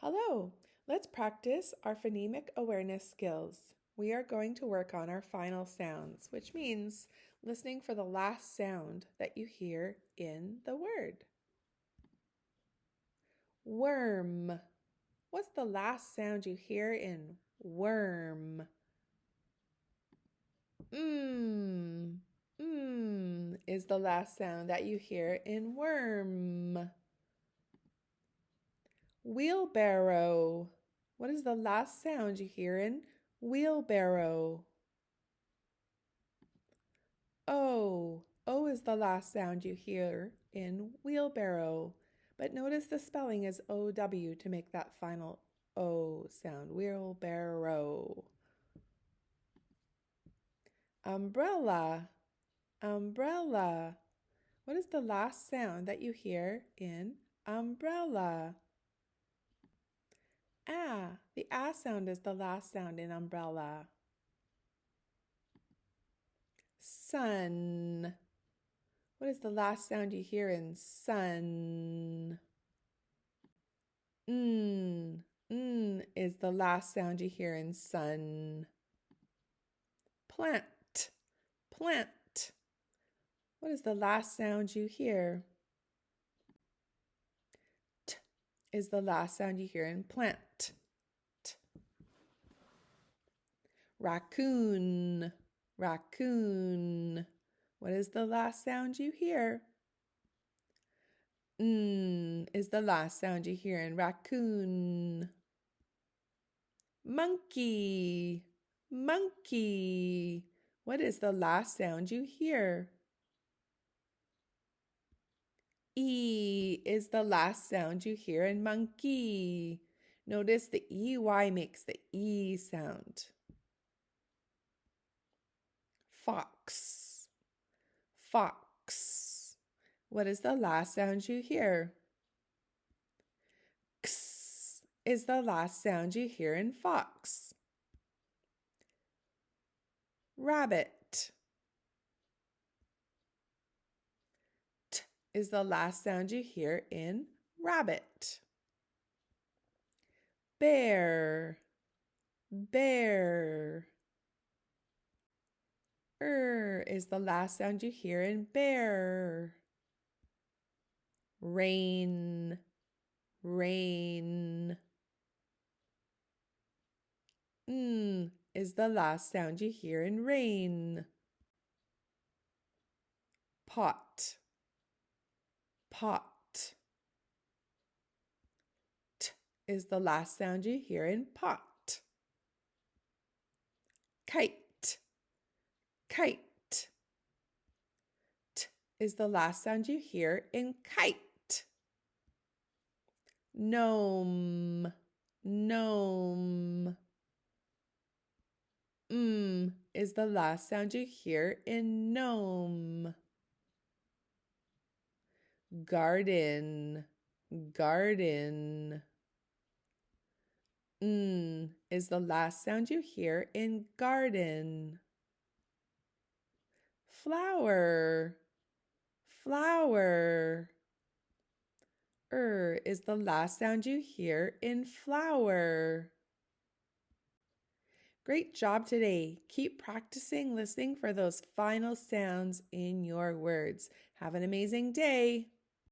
Hello, let's practice our phonemic awareness skills. We are going to work on our final sounds, which means listening for the last sound that you hear in the word. Worm. What's the last sound you hear in worm? Is the last sound that you hear in worm. Wheelbarrow. What is the last sound you hear in wheelbarrow? O. O is the last sound you hear in wheelbarrow. But notice the spelling is O-W to make that final O sound. Wheelbarrow. Umbrella. Umbrella. What is the last sound that you hear in umbrella? Ah, the ah sound is the last sound in umbrella. Sun. What is the last sound you hear in sun? Is the last sound you hear in sun. Plant. Plant. What is the last sound you hear? T is the last sound you hear in plant. T. Raccoon. Raccoon. What is the last sound you hear? Is the last sound you hear in raccoon. Monkey. Monkey. What is the last sound you hear? E is the last sound you hear in monkey. Notice the EY makes the E sound. Fox. Fox. What is the last sound you hear? X is the last sound you hear in fox. Rabbit. T is the last sound you hear in rabbit. Bear. Bear. Is the last sound you hear in bear. Rain. Rain. Is the last sound you hear in rain. Pot. Pot. T is the last sound you hear in pot. Kite. Kite. T is the last sound you hear in kite. Gnome. Gnome. Is the last sound you hear in gnome. Garden. Garden. Is the last sound you hear in garden. Flower. Flower. Is the last sound you hear in flower. Great job today. Keep practicing listening for those final sounds in your words. Have an amazing day.